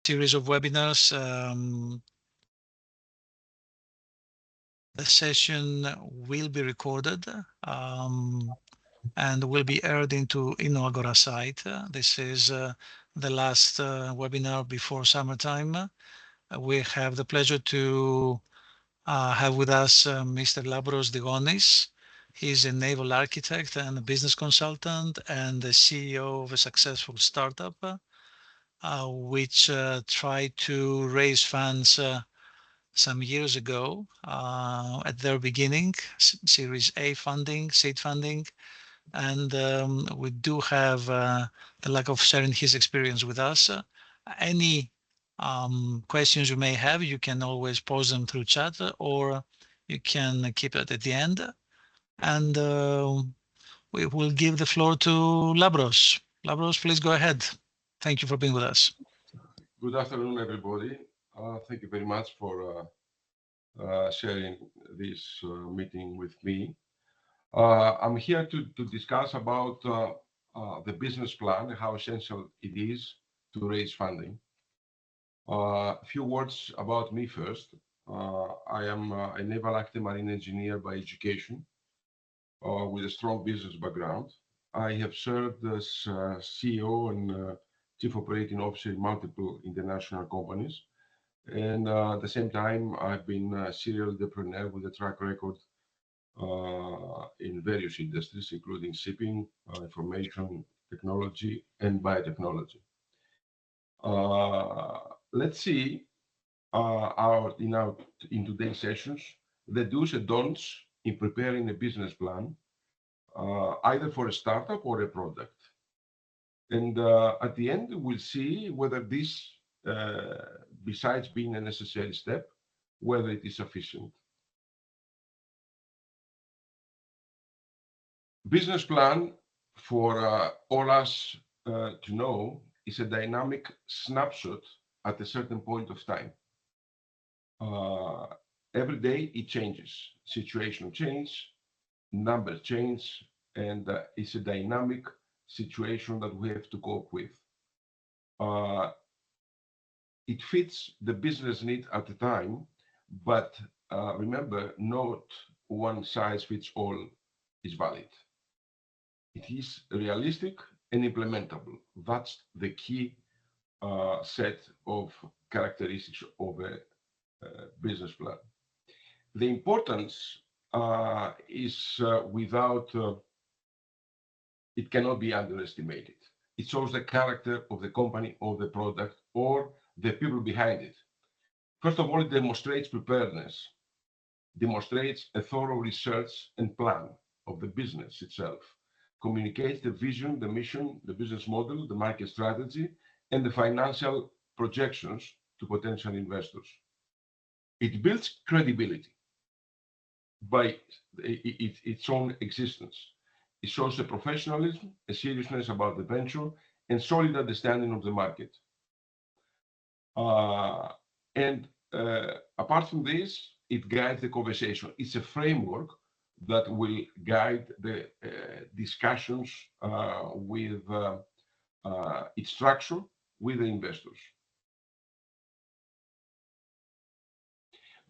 series of webinars. The session will be recorded and will be aired into Agora site. This is the last webinar before summertime. We have the pleasure to have with us Mr. Labros Digonis. He's a naval architect and a business consultant and the CEO of a successful startup, which tried to raise funds some years ago at their beginning, Series A funding, seed funding. And we do have the luck of sharing his experience with us. Any questions you may have, you can always pose them through chat or you can keep it at the end. And we will give the floor to Labros. Labros, please go ahead. Thank you for being with us. Good afternoon, everybody. Thank you very much for sharing this meeting with me. I'm here to discuss about the business plan, how essential it is to raise funding. A few words about me first. I am a naval active marine engineer by education with a strong business background. I have served as CEO and Chief Operating Officer in multiple international companies. And at the same time, I've been a serial entrepreneur with a track record in various industries, including shipping, information technology, and biotechnology. Let's see in today's sessions the do's and don'ts in preparing a business plan, either for a startup or a product. And at the end, we'll see whether this, besides being a necessary step, whether it is sufficient. Business plan, for all us to know, is a dynamic snapshot at a certain point of time. Every day it changes, situation change, numbers change, and it's a dynamic situation that we have to cope with. It fits the business need at the time, but remember, not one size fits all is valid. It is realistic and implementable. That's the key set of characteristics of a business plan. The importance is without, it cannot be underestimated. It shows the character of the company or the product or the people behind it. First of all, it demonstrates preparedness, demonstrates a thorough research and plan of the business itself, communicates the vision, the mission, the business model, the market strategy, and the financial projections to potential investors. It builds credibility by its own existence. It shows a professionalism, a seriousness about the venture, and solid understanding of the market. Apart from this, it guides the conversation. It's a framework that will guide the discussions with its structure with the investors.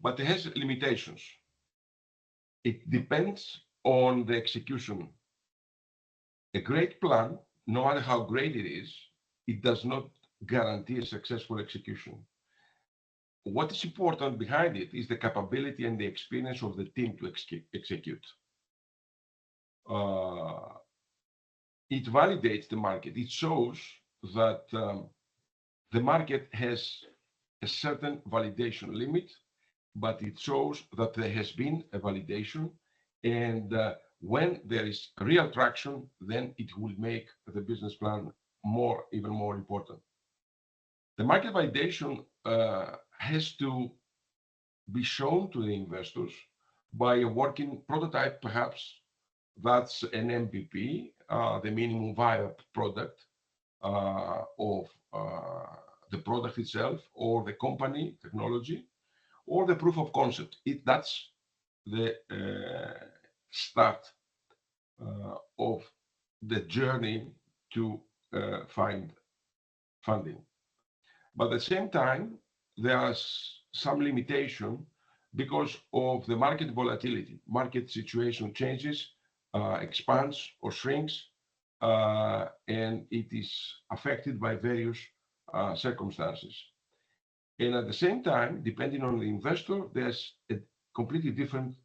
But it has limitations. It depends on the execution. A great plan, no matter how great it is, it does not guarantee a successful execution. What is important behind it is the capability and the experience of the team to execute. It validates the market. It shows that the market has a certain validation limit, but it shows that there has been a validation, and when there is real traction, then it will make the business plan even more important. The market validation has to be shown to the investors by a working prototype, perhaps. That's an MVP, the minimum viable product of the product itself, or the company technology, or the proof of concept. That's the start of the journey to find funding. But at the same time, there's some limitation because of the market volatility. Market situation changes, expands or shrinks, and it is affected by various circumstances. And at the same time, depending on the investor, there's a completely different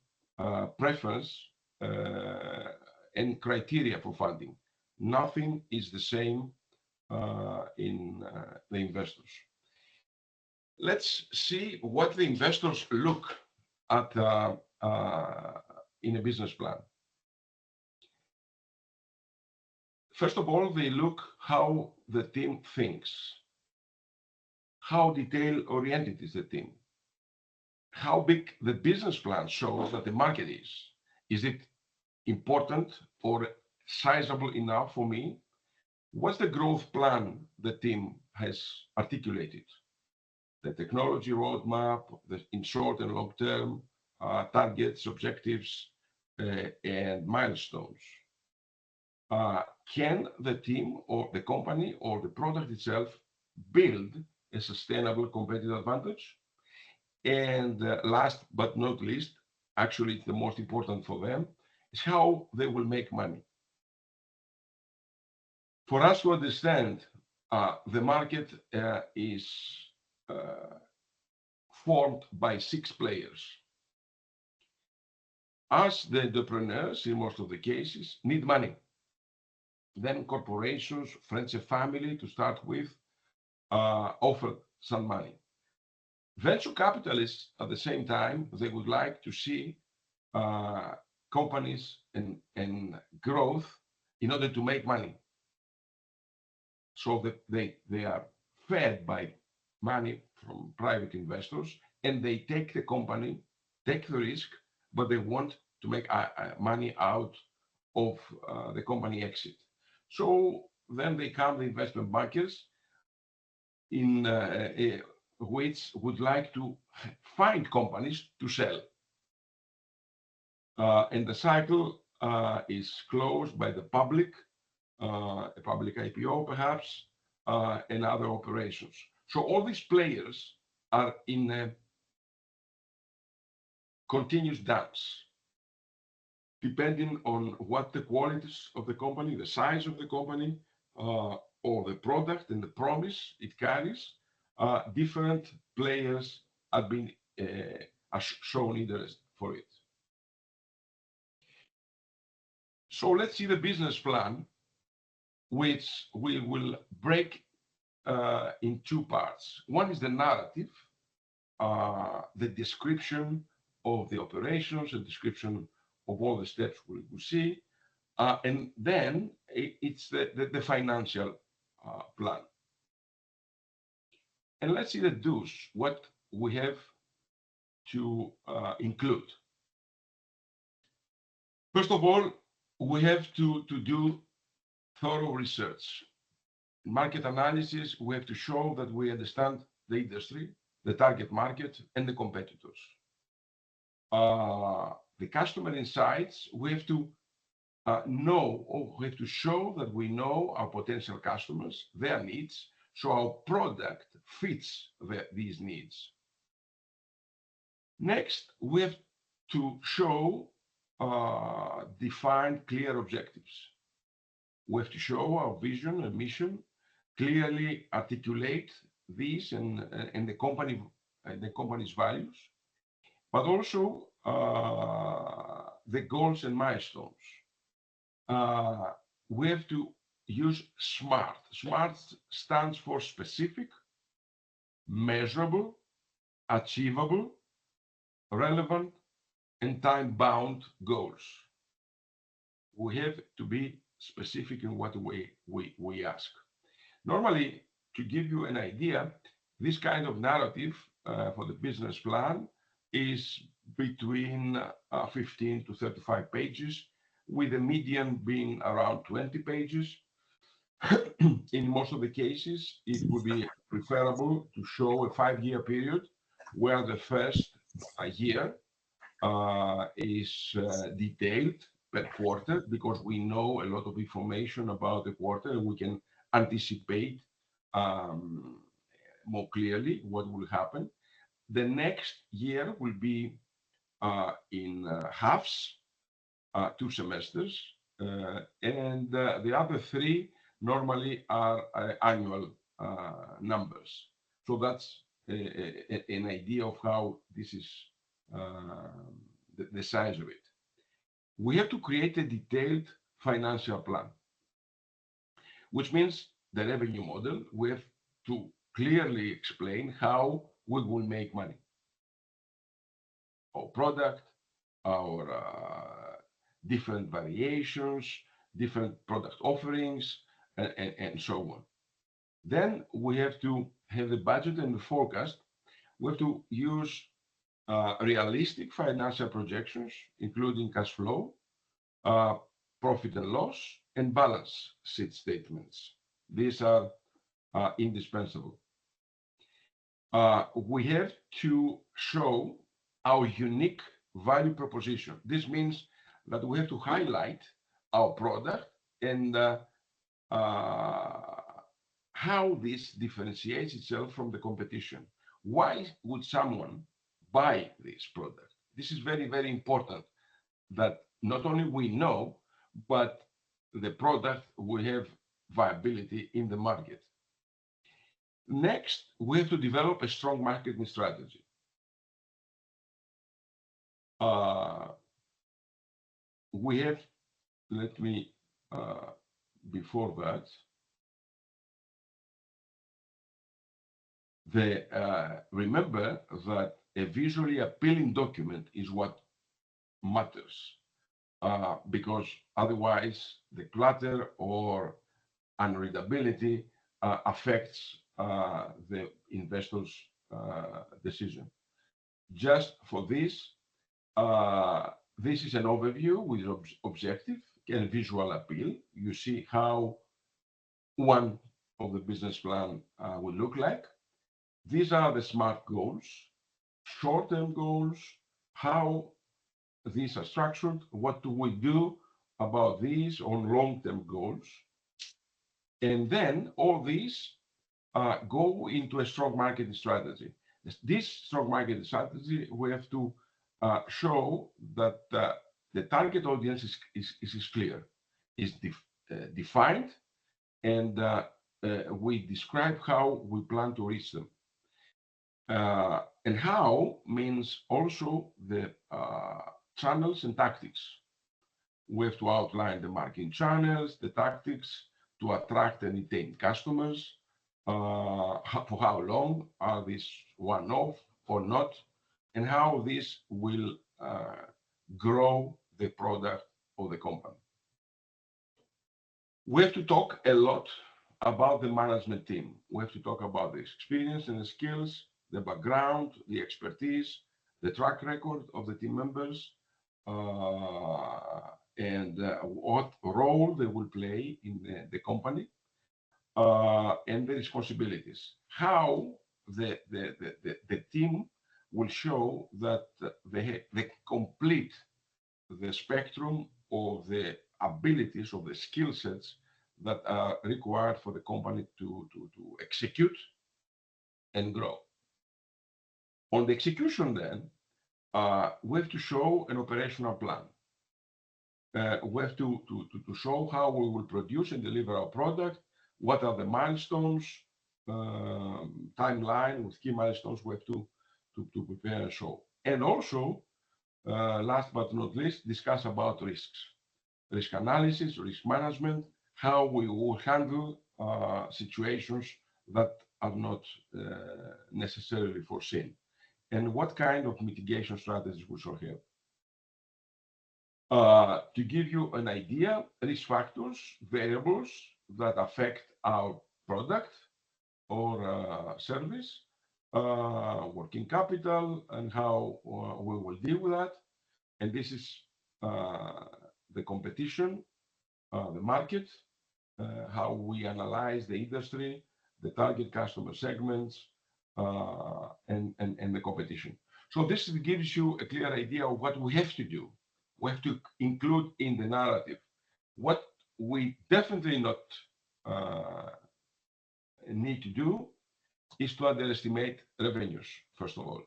preference and criteria for funding. Nothing is the same in the investors. Let's see what the investors look at in a business plan. First of all, they look how the team thinks. How detail-oriented is the team? How big the business plan shows that the market is. Is it important or sizable enough for me? What's the growth plan the team has articulated? The technology roadmap, in short and long term, targets, objectives, and milestones. Can the team or the company or the product itself build a sustainable competitive advantage? And last but not least, actually it's the most important for them, is how they will make money. For us to understand, the market is formed by 6 players. Us, the entrepreneurs, in most of the cases, need money. Then corporations, friends and family to start with, offer some money. Venture capitalists, at the same time, they would like to see companies and growth in order to make money. So that they are fed by money from private investors, and they take the company, take the risk, but they want to make money out of the company exit. So then they come the investment bankers in which would like to find companies to sell. And the cycle is closed by the public, a public IPO perhaps, and other operations. So all these players are in a continuous dance, depending on what the qualities of the company, the size of the company, or the product and the promise it carries. Different players have been shown interest for it. So let's see the business plan, which we will break in 2 parts. One is the narrative, the description of the operations, a description of all the steps we will see, and then it's the financial plan. And let's see the do's, what we have to include. First of all, we have to do thorough research. In market analysis, we have to show that we understand the industry, the target market, and the competitors. The customer insights, we have to know, or we have to show that we know our potential customers, their needs, so our product fits these needs. Next, we have to show defined, clear objectives. We have to show our vision and mission, clearly articulate these and the company's values, but also the goals and milestones. We have to use SMART. SMART stands for specific, measurable, achievable, relevant, and time-bound goals. We have to be specific in what we ask. Normally, to give you an idea, this kind of narrative for the business plan is between 15 to 35 pages, with the median being around 20 pages. In most of the cases, it would be preferable to show a 5-year period where the first year is detailed per quarter, because we know a lot of information about the quarter and we can anticipate more clearly what will happen. The next year will be in halves, 2 semesters, and the other three normally are annual numbers. So that's an idea of how this is the size of it. We have to create a detailed financial plan, which means the revenue model. We have to clearly explain how we will make money, our product, our different variations, different product offerings, and so on. Then we have to have the budget and the forecast. We have to use realistic financial projections, including cash flow, profit and loss, and balance sheet statements. These are indispensable. We have to show our unique value proposition. This means that we have to highlight our product and how this differentiates itself from the competition. Why would someone buy this product? This is very, very important, that not only we know, but the product will have viability in the market. Next, we have to develop a strong marketing strategy. We have, let me, before that, remember that a visually appealing document is what matters, because otherwise the clutter or unreadability affects the investor's decision. Just for this, this is an overview with objective and visual appeal. You see how one of the business plan will look like. These are the SMART goals, short-term goals, how these are structured, what do we do about these on long-term goals. And then all these go into a strong marketing strategy. This strong marketing strategy, we have to show that the target audience is clear, is defined, and we describe how we plan to reach them. And how means also the channels and tactics. We have to outline the marketing channels, the tactics to attract and retain customers. For how long are these one-off or not, and how this will grow the product of the company. We have to talk a lot about the management team. We have to talk about the experience and the skills, the background, the expertise, the track record of the team members, and what role they will play in the company, and the responsibilities. How the team will show that they complete the spectrum of the abilities, of the skill sets that are required for the company to execute and grow. On the execution then, we have to show an operational plan. We have to show how we will produce and deliver our product, what are the milestones, timeline with key milestones we have to prepare and show. And also, last but not least, discuss about risks, risk analysis, risk management, how we will handle situations that are not necessarily foreseen, and what kind of mitigation strategies we shall have. To give you an idea, risk factors, variables that affect our product or service, working capital, and how we will deal with that. And this is the competition, the market, how we analyze the industry, the target customer segments, and the competition. So this gives you a clear idea of what we have to do. We have to include in the narrative what we definitely not need to do, is to underestimate revenues, first of all.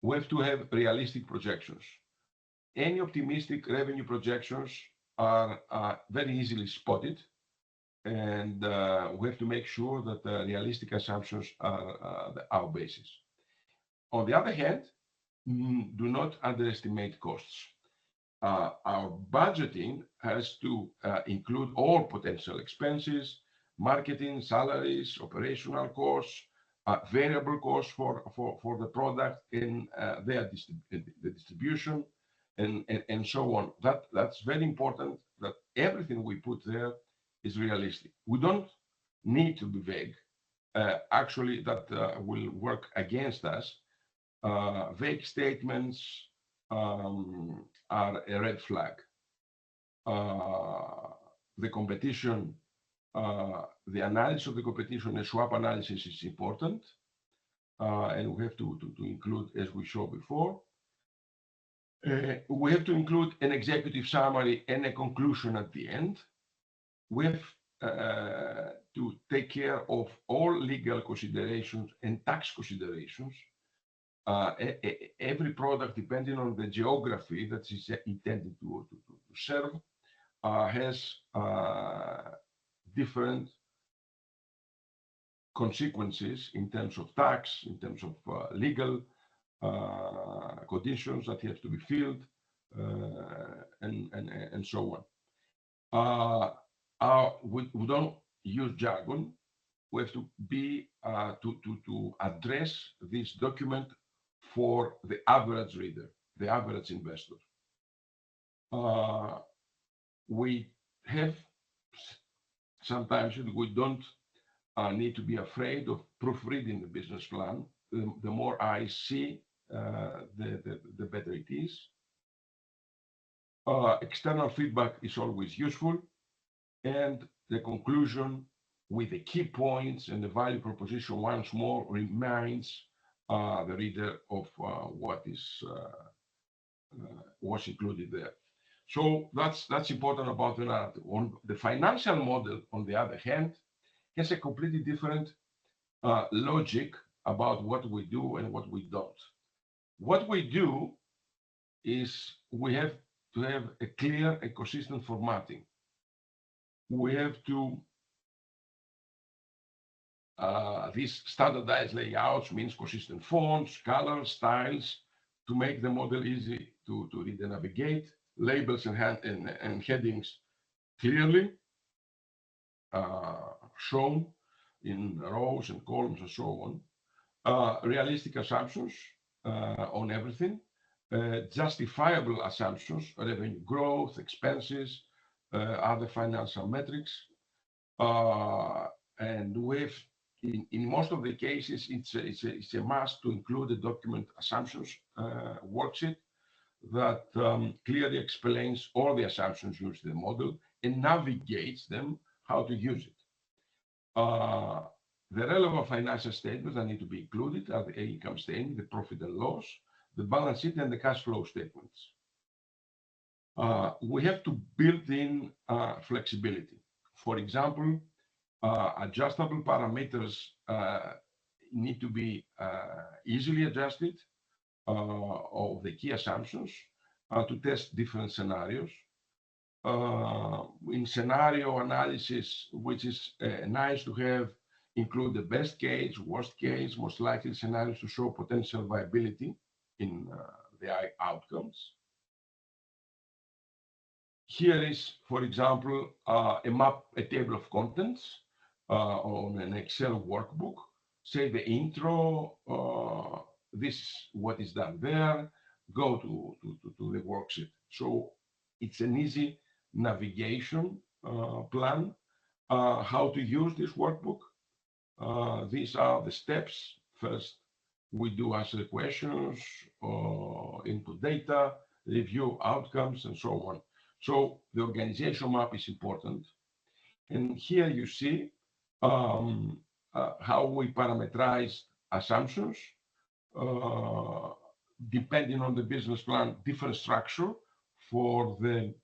We have to have realistic projections. Any optimistic revenue projections are very easily spotted, and we have to make sure that realistic assumptions are our basis. On the other hand, do not underestimate costs. Our budgeting has to include all potential expenses, marketing, salaries, operational costs, variable costs for the product in the distribution, and so on. That's very important, that everything we put there is realistic. We don't need to be vague. Actually, that will work against us. Vague statements are a red flag. The competition, the analysis of the competition, the SWOT analysis is important, and we have to include, as we showed before, we have to include an executive summary and a conclusion at the end. We have to take care of all legal considerations and tax considerations. Every product, depending on the geography that is intended to serve, has different consequences in terms of tax, in terms of legal conditions that have to be filled, and so on. We don't use jargon. We have to be to address this document for the average reader, the average investor. We have sometimes we don't need to be afraid of proofreading the business plan. The more eyes see, the better it is. External feedback is always useful, and the conclusion with the key points and the value proposition once more reminds the reader of what was included there. So that's important about the narrative. On the financial model, on the other hand, has a completely different logic about what we do and what we don't. What we do is we have to have a clear and consistent formatting. We have to these standardized layouts means consistent fonts, colors, styles to make the model easy to read and navigate, labels and headings clearly shown in rows and columns and so on. Realistic assumptions on everything, justifiable assumptions, revenue growth, expenses, other financial metrics, and with in most of the cases, it's a must to include a document assumptions worksheet that clearly explains all the assumptions used in the model and navigates them how to use it. The relevant financial statements that need to be included are the income statement, the profit and loss, the balance sheet, and the cash flow statements. We have to build in flexibility. For example, adjustable parameters need to be easily adjusted of the key assumptions to test different scenarios. In scenario analysis, which is nice to have, include the best case, worst case, most likely scenarios to show potential viability in the outcomes. Here is, for example, a table of contents on an Excel workbook. Say the intro, this is what is done there, go to the worksheet. So it's an easy navigation plan, how to use this workbook. These are the steps. First, we do answer questions, input data, review outcomes, and so on. So the organization map is important. And here you see how we parameterize assumptions, depending on the business plan, different structure for the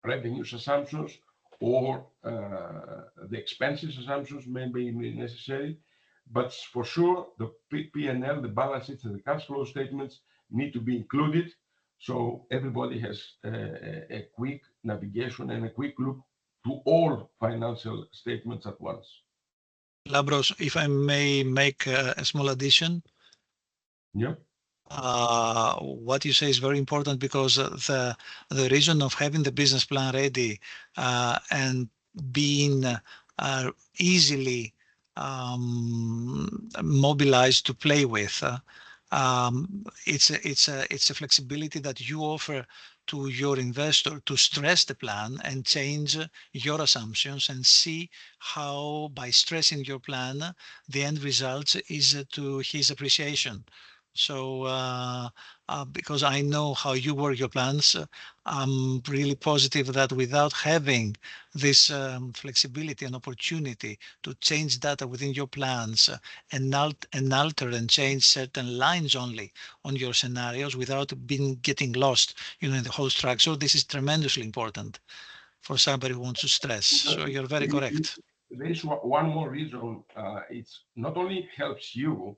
revenues assumptions or the expenses assumptions may be necessary. But for sure, the P&L, the balance sheets, and the cash flow statements need to be included, so everybody has a quick navigation and a quick look to all financial statements at once. Lavros, if I may make a small addition. Yeah. What you say is very important, because the reason of having the business plan ready and being easily mobilized to play with, it's a flexibility that you offer to your investor to stress the plan and change your assumptions, and see how, by stressing your plan, the end result is to his appreciation. So because I know how you work your plans, I'm really positive that without having this flexibility and opportunity to change data within your plans and alter and change certain lines only on your scenarios without getting lost, in the whole structure, this is tremendously important for somebody who wants to stress. So you're very correct. There is one more reason. It's not only helps you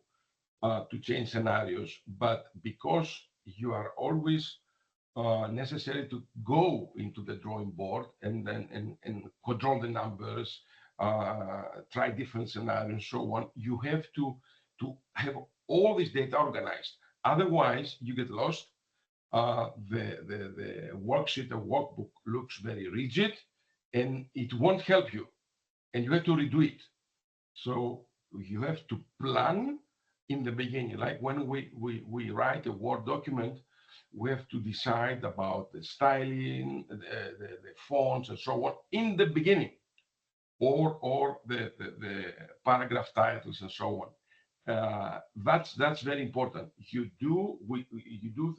to change scenarios, but because you are always necessary to go into the drawing board and control the numbers, try different scenarios, and so on. You have to have all this data organized. Otherwise, you get lost. The worksheet or workbook looks very rigid, and it won't help you, and you have to redo it. So you have to plan in the beginning, like when we write a Word document, we have to decide about the styling, the fonts, and so on in the beginning, or the paragraph titles and so on. That's very important. You do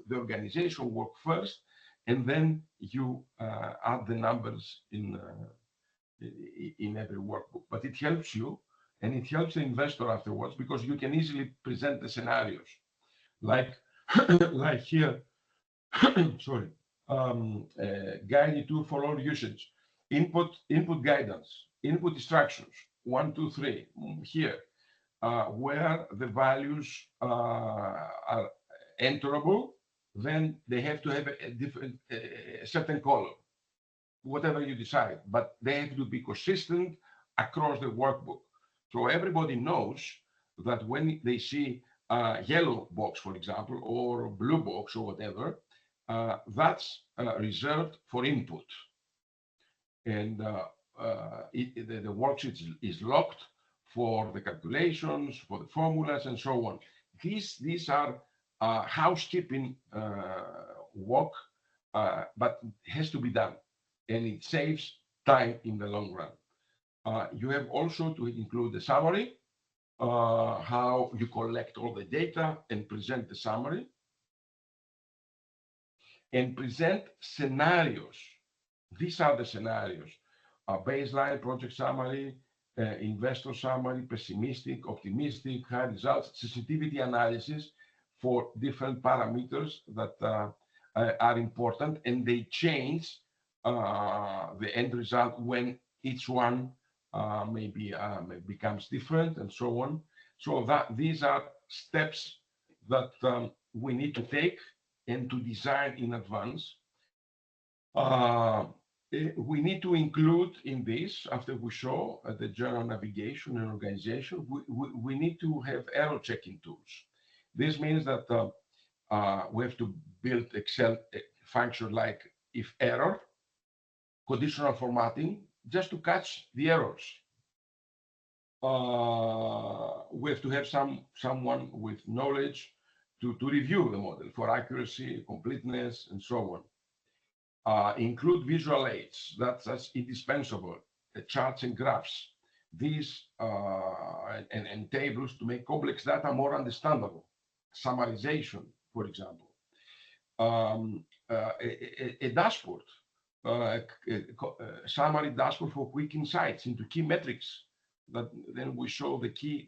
the organization work first, and then you add the numbers in every workbook. But it helps you, and it helps the investor afterwards, because you can easily present the scenarios, like like here. Sorry, guided to for all usage, input guidance, input instructions, 1, 2, 3 here, where the values are enterable, then they have to have a different, certain color, whatever you decide, but they have to be consistent across the workbook. So everybody knows that when they see a yellow box, for example, or blue box or whatever, that's reserved for input. And the worksheet is locked for the calculations, for the formulas, and so on. These are housekeeping work, but it has to be done, and it saves time in the long run. You have also to include the summary, how you collect all the data and present the summary, and present scenarios. These are the scenarios: baseline, project summary, investor summary, pessimistic, optimistic, high results, sensitivity analysis for different parameters that are important, and they change the end result when each one maybe becomes different, and so on. So that these are steps that we need to take and to design in advance. We need to include in this, after we show the general navigation and organization, we need to have error checking tools. This means that we have to build Excel function like if error, conditional formatting, just to catch the errors. We have to have someone with knowledge to review the model for accuracy, completeness, and so on. Include visual aids, that's indispensable, charts and graphs, these and tables to make complex data more understandable, summarization, for example. A dashboard, a summary dashboard for quick insights into key metrics that then we show the key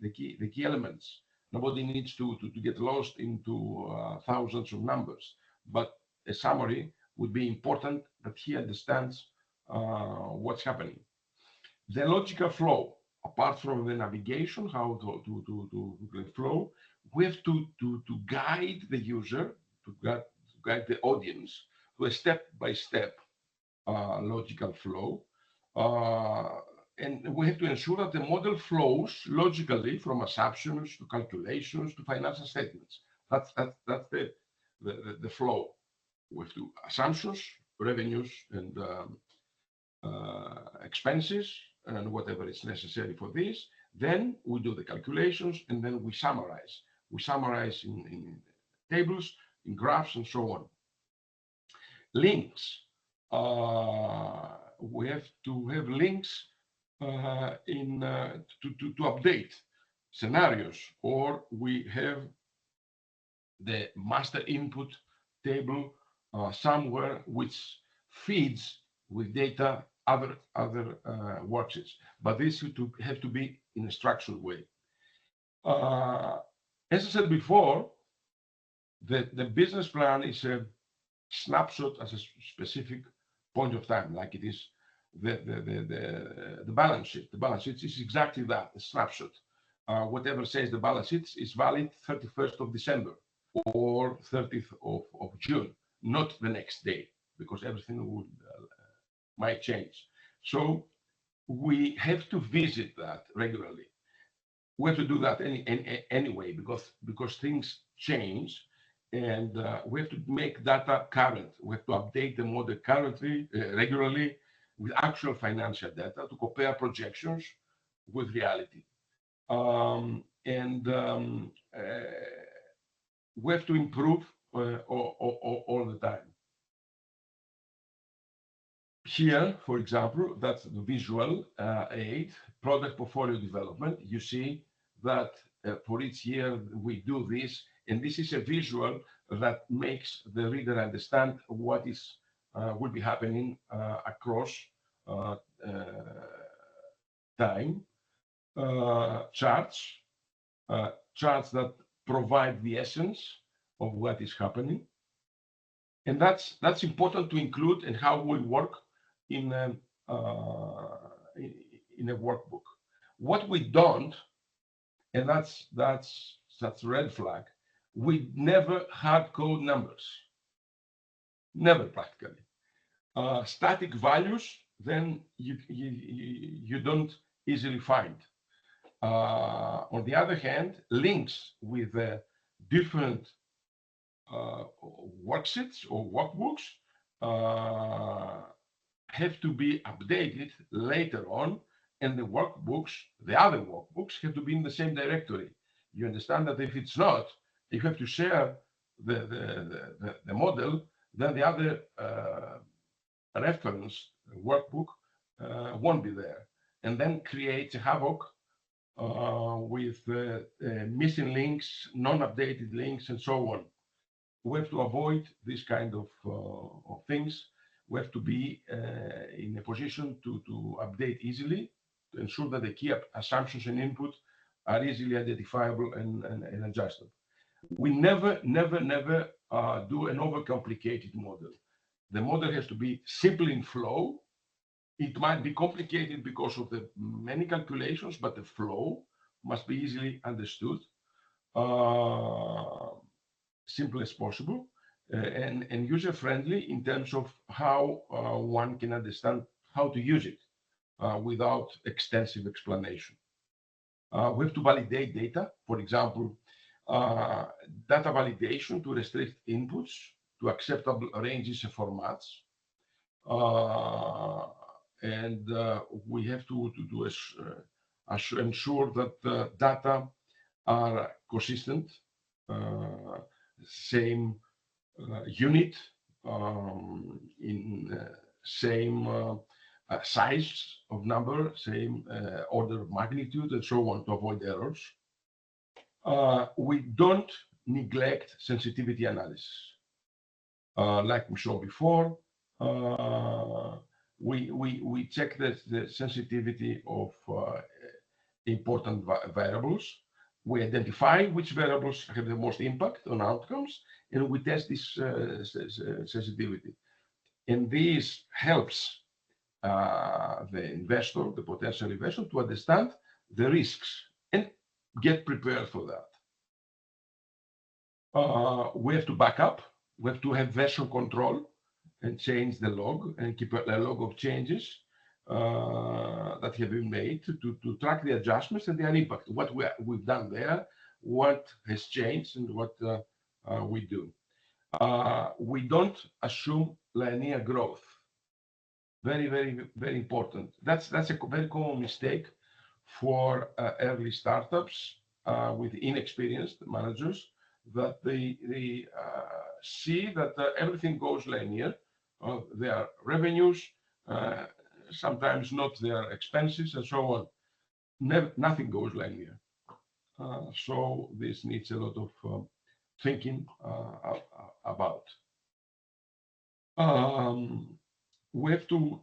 elements. Nobody needs to get lost into thousands of numbers, but a summary would be important that he understands what's happening. The logical flow, apart from the navigation, how to flow, we have to guide the user, to guide the audience to a step-by-step logical flow. And we have to ensure that the model flows logically from assumptions to calculations to financial statements. That's the flow. We have to assumptions, revenues, and expenses, and whatever is necessary for this. Then we do the calculations, and then we summarize. We summarize in tables, in graphs, and so on. Links. We have to have links to update scenarios, or we have the master input table somewhere which feeds with data other worksheets, but this have to be in a structured way. As I said before, the business plan is a snapshot at a specific point of time, like it is the balance sheet. The balance sheet is exactly that, a snapshot. Whatever says the balance sheet is valid 31st of December or 30th of June, not the next day, because everything would might change. So we have to visit that regularly. We have to do that anyway, because things change, and we have to make data current. We have to update the model currently, regularly, with actual financial data to compare projections with reality. We have to improve all the time. Here, for example, that's the visual aid, product portfolio development. You see that for each year we do this, and this is a visual that makes the reader understand what is will be happening across time. Charts that provide the essence of what is happening, and that's important to include in how we work in a workbook. What we don't, and that's red flag, we never hard code numbers, never practically. Static values, then you don't easily find. On the other hand, links with different worksheets or workbooks have to be updated later on, and the other workbooks have to be in the same directory. You understand that if it's not, you have to share the model, then the other reference workbook won't be there, and then creates a havoc with missing links, non-updated links, and so on. We have to avoid this kind of things. We have to be in a position to update easily, to ensure that the key assumptions and input are easily identifiable and adjustable. We never do an overcomplicated model. The model has to be simple in flow. It might be complicated because of the many calculations, but the flow must be easily understood, simple as possible, and user-friendly in terms of how one can understand how to use it without extensive explanation. We have to validate data, for example, data validation to restrict inputs to acceptable ranges and formats. And we have to ensure that the data are consistent, same unit, in same size of number, same order of magnitude, and so on, to avoid errors. We don't neglect sensitivity analysis. Like we saw before, we check the sensitivity of important variables. We identify which variables have the most impact on outcomes, and we test this sensitivity. And this helps the investor, the potential investor, to understand the risks and get prepared for that. We have to back up. We have to have version control and change the log and keep a log of changes that have been made to track the adjustments and their impact, what we've done there, what has changed, and what we do. We don't assume linear growth. Very, very, very important. That's a very common mistake for early startups with inexperienced managers, that they see that everything goes linear. Their revenues, sometimes not their expenses, and so on. Nothing goes linear. So this needs a lot of thinking about. We have to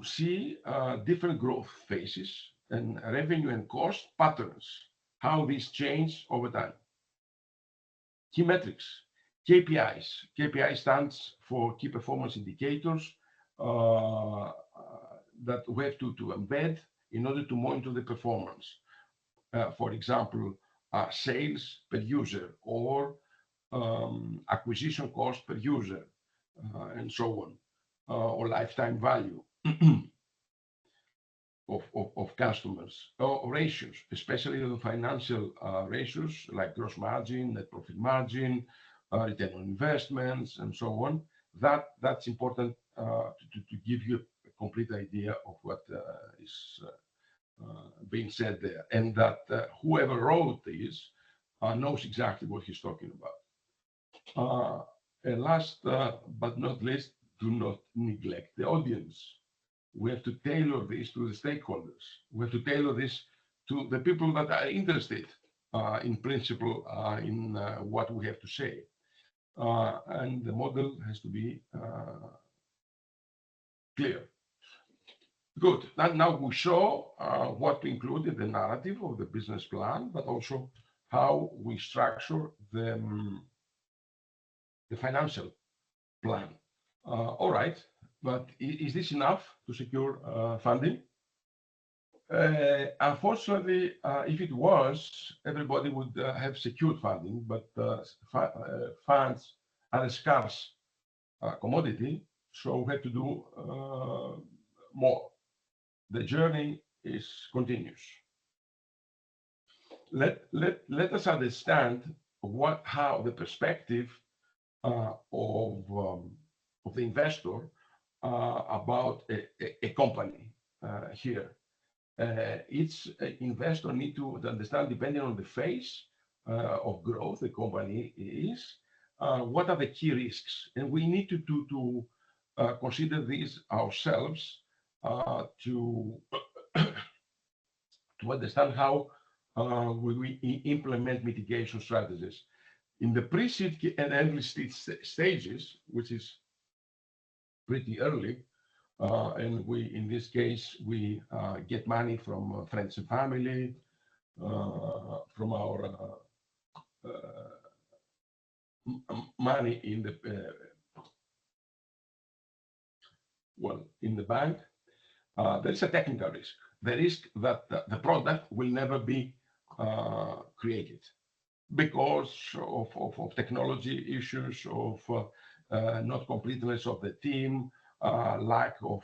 see different growth phases and revenue and cost patterns, how these change over time. Key metrics, KPIs. KPI stands for key performance indicators that we have to embed in order to monitor the performance. For example, sales per user, or acquisition cost per user, and so on, or lifetime value of customers, or ratios, especially the financial ratios like gross margin, net profit margin, return on investments, and so on. That's important to give you a complete idea of what is being said there, and that whoever wrote this knows exactly what he's talking about. And last but not least, do not neglect the audience. We have to tailor this to the stakeholders. We have to tailor this to the people that are interested in principle in what we have to say. And the model has to be clear. Good. Now we show what to include in the narrative of the business plan, but also how we structure the financial plan. All right, but is this enough to secure funding? Unfortunately, if it was, everybody would have secured funding, but funds are a scarce commodity, so we have to do more. The journey is continuous. Let us understand how the perspective of the investor about a company here. Each investor need to understand, depending on the phase of growth the company is, what are the key risks, and we need to consider these ourselves to understand how we implement mitigation strategies. In the pre-seed and early stages, which is pretty early, and we, in this case, we get money from friends and family, from our money in the in the bank. There is a technical risk. The risk that the product will never be created because of technology issues, of not completeness of the team, lack of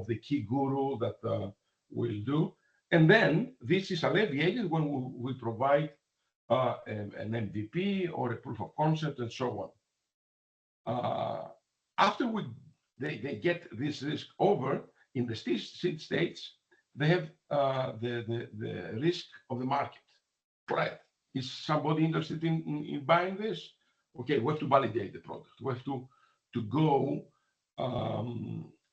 the key guru that will do. And then this is alleviated when we provide an MVP or a proof of concept and so on. After they get this risk over, in the seed stage, they have the risk of the market. Right? Is somebody interested in buying this? Okay, we have to validate the product. We have to go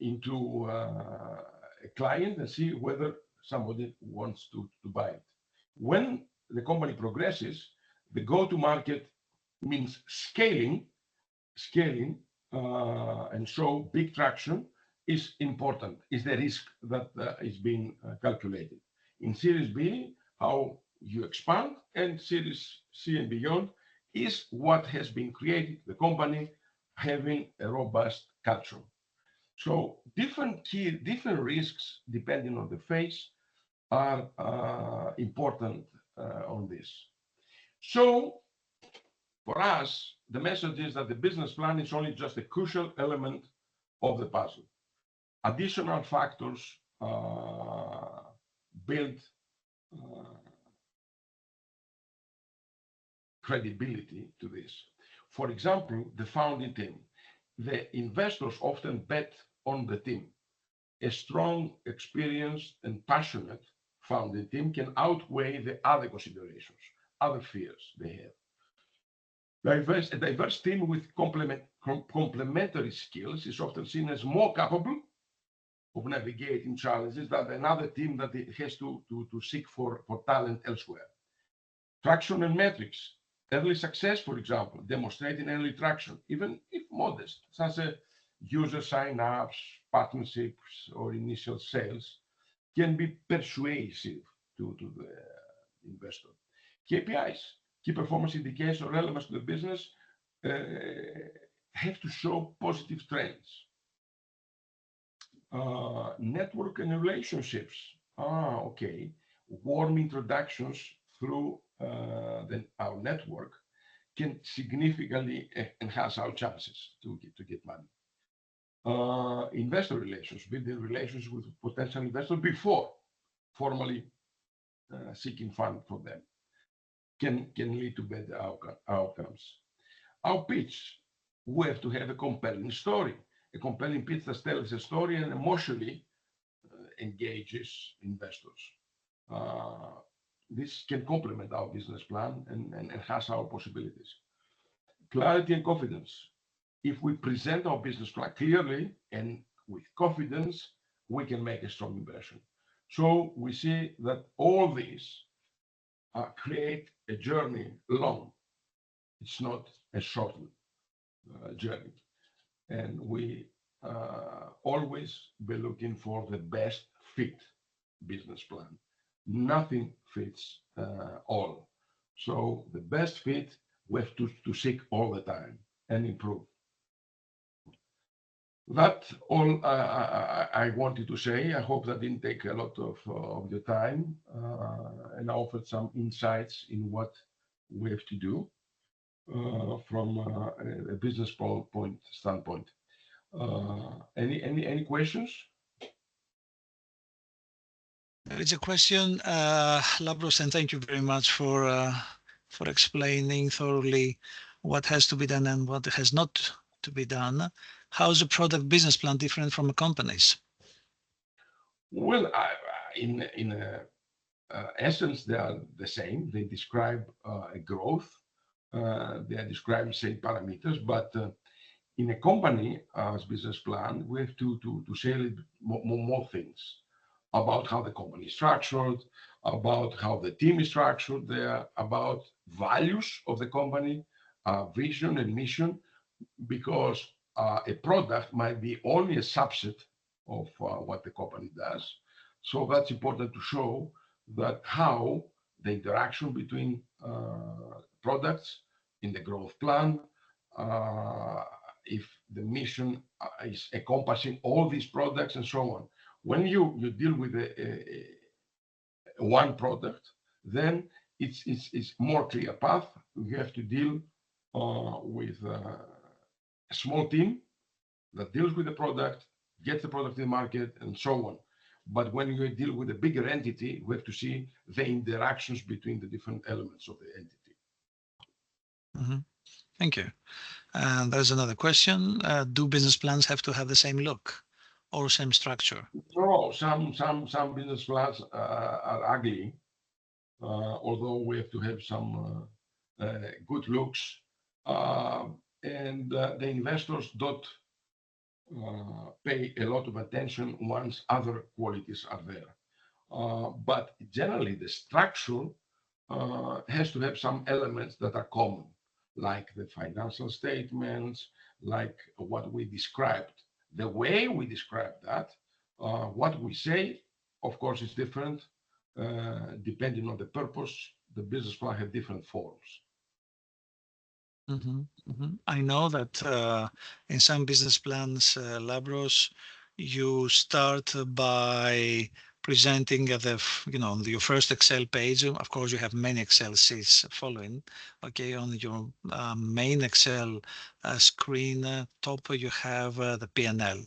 into a client and see whether somebody wants to buy it. When the company progresses, the go-to-market means scaling, and show big traction is important, is the risk that is being calculated. In Series B, how you expand, and Series C and beyond is what has been created, the company having a robust culture. So different risks depending on the phase are important on this. So for us, the message is that the business plan is only just a crucial element of the puzzle. Additional factors build credibility to this. For example, the founding team. The investors often bet on the team. A strong, experienced, and passionate founding team can outweigh the other considerations, other fears they have. A diverse team with complementary skills is often seen as more capable of navigating challenges than another team that it has to seek for talent elsewhere. Traction and metrics. Early success, for example, demonstrating early traction, even if modest, such as user sign-ups, partnerships, or initial sales, can be persuasive to the investor. KPIs, key performance indicators or relevance to the business, have to show positive trends. Network and relationships. Okay. Warm introductions through our network can significantly enhance our chances to get money. Investor relations, building relations with potential investors before formally seeking fund for them can lead to better outcomes. Our pitch, we have to have a compelling story, a compelling pitch that tells a story and emotionally engages investors. This can complement our business plan and enhance our possibilities. Clarity and confidence. If we present our business plan clearly and with confidence, we can make a strong impression. So we see that all these create a journey long. It's not a short journey. And we always be looking for the best fit business plan. Nothing fits all. So the best fit, we have to seek all the time and improve. That's all I wanted to say. I hope that didn't take a lot of your time and I offered some insights in what we have to do from a business point standpoint. Any questions? It's a question, Lavros, and thank you very much for explaining thoroughly what has to be done and what has not to be done. How is a product business plan different from a company's? Well, in essence, they are the same. They describe a growth. They are describing same parameters, but in a company as business plan, we have to say a little more things about how the company is structured, about how the team is structured there, about values of the company, vision and mission, because a product might be only a subset of what the company does. So that's important to show that how the interaction between products in the growth plan, if the mission is encompassing all these products and so on. When you deal with one product, then it's more clear path. You have to deal with a small team that deals with the product, gets the product in the market, and so on. But when you deal with a bigger entity, we have to see the interactions between the different elements of the entity. Mm-hmm. Thank you. And there's another question. Do business plans have to have the same look or same structure? No, some business plans are ugly, although we have to have some good looks. And the investors don't pay a lot of attention once other qualities are there. But generally, the structure has to have some elements that are common, like the financial statements, like what we described. The way we describe that, what we say, of course, is different depending on the purpose. The business plan has different forms. I know that in some business plans, Labros, you start by presenting at your first Excel page. Of course, you have many Excel sheets following. Okay, on your main Excel screen top, you have the P&L.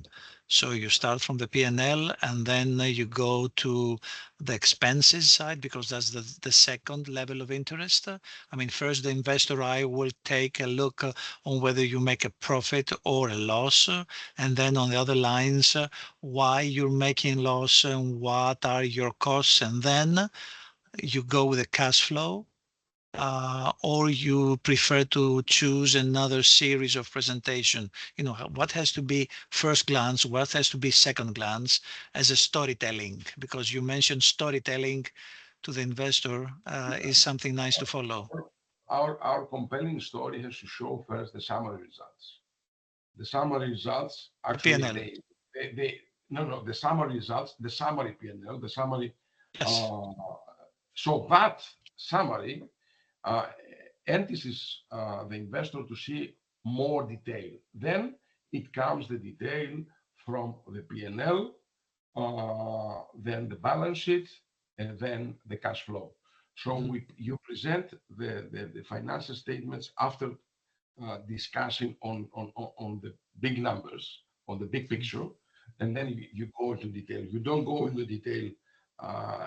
So you start from the P&L and then you go to the expenses side because that's the second level of interest. I mean, first the investor eye will take a look on whether you make a profit or a loss, and then on the other lines, why you're making loss and what are your costs, and then you go with the cash flow. Or you prefer to choose another series of presentation? What has to be first glance, what has to be second glance as a storytelling? Because you mentioned storytelling to the investor is something nice to follow. Our compelling story has to show first the summary results. The summary results actually P&L. the summary results, the summary P&L, the summary. Yes. So that summary entices the investor to see more detail. Then it comes the detail from the P&L, then the balance sheet, and then the cash flow. So you present the financial statements after discussing on the big numbers, on the big picture, and then you go into detail. You don't go into detail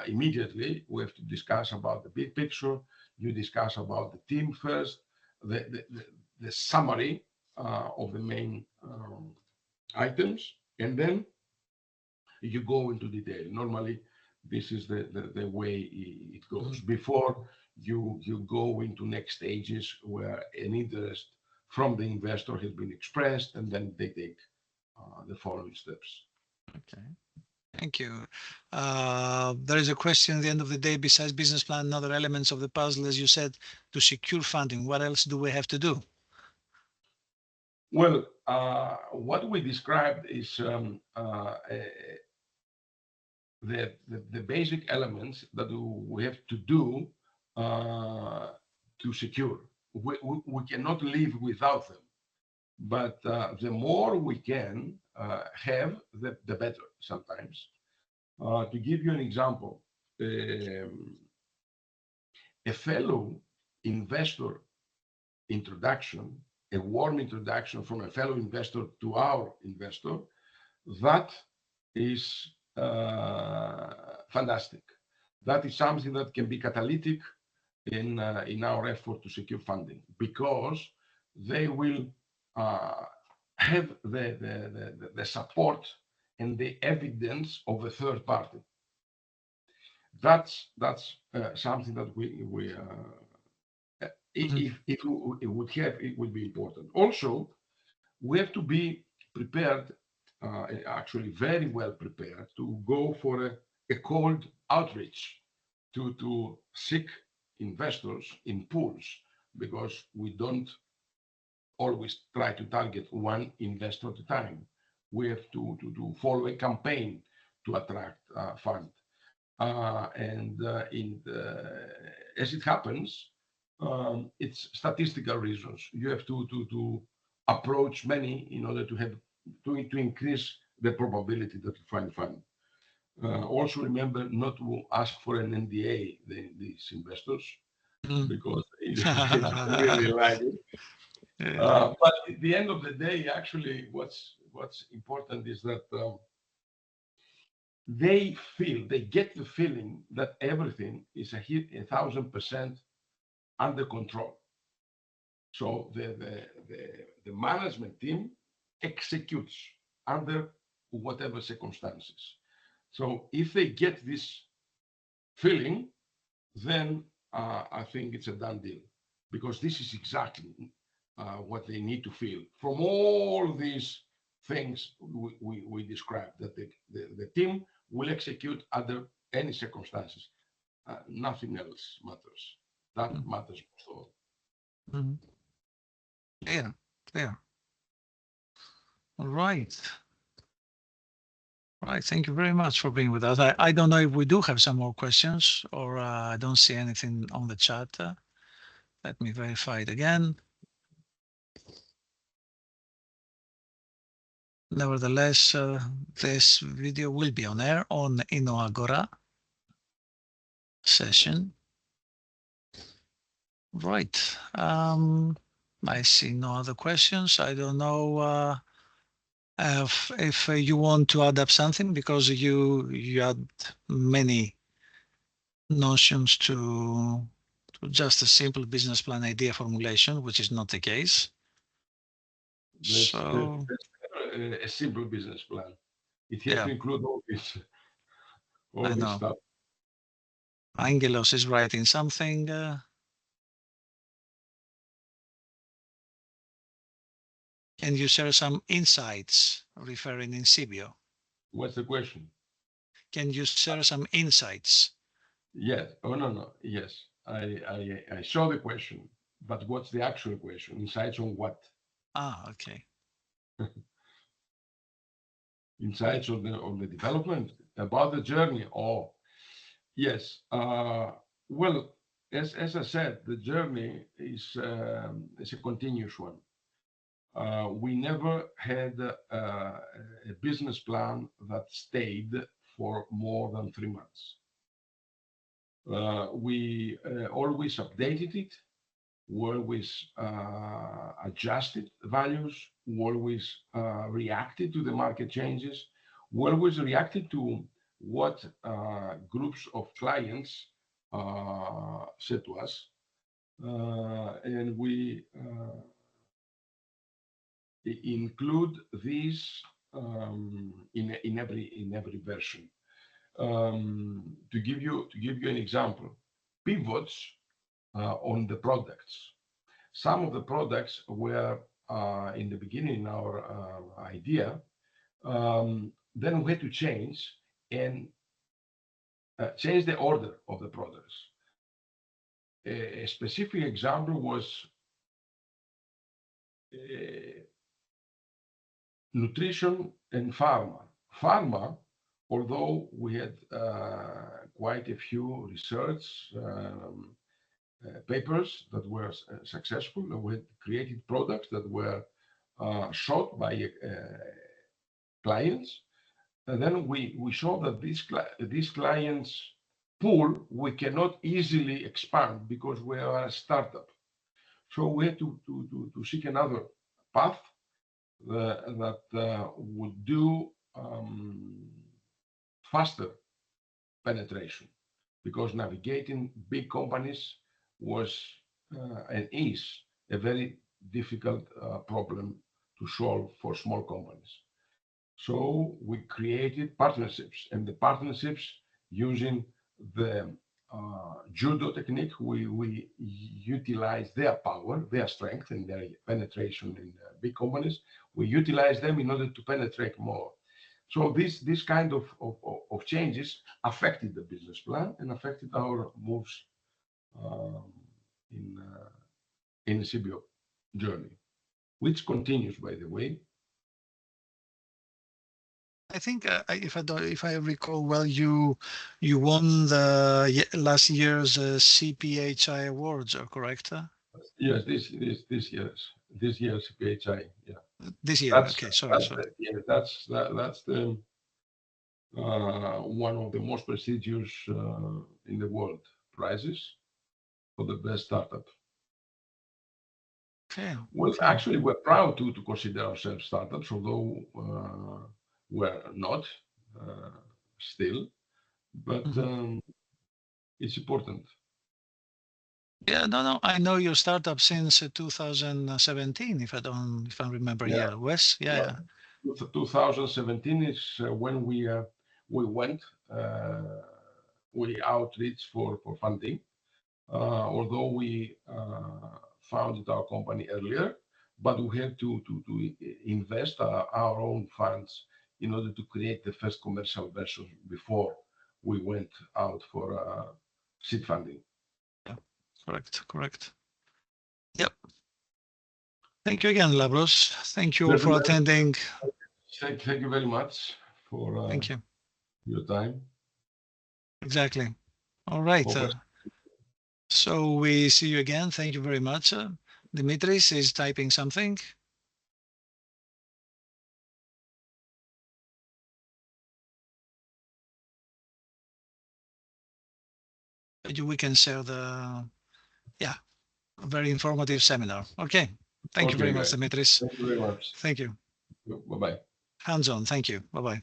immediately. We have to discuss about the big picture. You discuss about the team first, the summary of the main items, and then you go into detail. Normally, this is the way it goes. Before you go into next stages where an interest from the investor has been expressed, and then they take the following steps. Okay. Thank you. There is a question at the end of the day, besides business plan and other elements of the puzzle, as you said, to secure funding, what else do we have to do? Well, what we described is the basic elements that we have to do to secure. We cannot live without them, but the more we can have, the better sometimes. To give you an example, a fellow investor introduction, a warm introduction from a fellow investor to our investor, that is fantastic. That is something that can be catalytic in our effort to secure funding, because they will have the support and the evidence of a third party. That's something that we if it would have, it would be important. Also, we have to be prepared, actually very well prepared, to go for a cold outreach to seek investors in pools, because we don't always try to target one investor at a time. We have to follow a campaign to attract fund. As it happens, it's statistical reasons. You have to approach many in order to increase the probability that you find fund. Also remember not to ask for an NDA, these investors, because they don't really like it. But at the end of the day, actually, what's important is that they get the feeling that everything is 1,000% under control. So the management team executes under whatever circumstances. So if they get this feeling, then I think it's a done deal, because this is exactly what they need to feel from all these things we described, that the team will execute under any circumstances. Nothing else matters. That matters most of all. Yeah. All right. Right. Thank you very much for being with us. I don't know if we do have some more questions, or I don't see anything on the chat. Let me verify it again. Nevertheless, this video will be on air on InnoAgora session. Right. I see no other questions. I don't know if you want to add up something, because you had many notions to just a simple business plan idea formulation, which is not the case. So That's a simple business plan. It has yeah, to include all I this know. stuff. Angelos is writing something. Can you share some insights referring Incipio? What's the question? Can you share some insights? Yes. Oh, no. Yes. I saw the question, but what's the actual question? Insights on what? Okay. Insights on the development, about the journey. Oh, yes. Well, as I said, the journey is a continuous one. We never had a business plan that stayed for more than 3 months. We always updated it, we always adjusted values, we always reacted to the market changes, we always reacted to what groups of clients said to us, and we include these in every version. To give you an example, pivots on the products. Some of the products were in the beginning our idea. Then we had to change and change the order of the products. A specific example was nutrition and pharma. Pharma, although we had quite a few research papers that were successful, and we had created products that were sought by clients, and then we saw that these clients pool we cannot easily expand because we are a startup. So we had to seek another path that would do faster penetration, because navigating big companies was and is a very difficult problem to solve for small companies. So we created partnerships, and the partnerships, using the judo technique, we utilize their power, their strength, and their penetration in big companies. We utilize them in order to penetrate more. So this kind of changes affected the business plan and affected our moves in the Incipio journey, which continues, by the way. I think if I recall well, you won the last year's CPHI awards, are correct? Yes, this year's CPHI. Yeah, This year. that's Okay, sorry. that's that's the one of the most prestigious in the world prizes for the best startup. Okay. Well, okay. actually, we're proud to consider ourselves startups, although we're not still, but it's important. Yeah, no, I know your startup since 2017, if I remember. Yeah, Wes. Yeah. 2017 is when we went, we outreach for funding. Although we founded our company earlier, but we had to invest our own funds in order to create the first commercial version before we went out for seed funding. Yeah, correct. Yep. Thank you again, Lavros. Thank you all for attending. Thank you very much for Thank you. your time. Exactly. All right. So we see you again. Thank you very much. Dimitris is typing something. we can share the, yeah, a very informative seminar. Okay. Thank you very much, guys. Dimitris. Thank you very much. Thank you. Bye-bye. Hands on. Thank you. Bye-bye.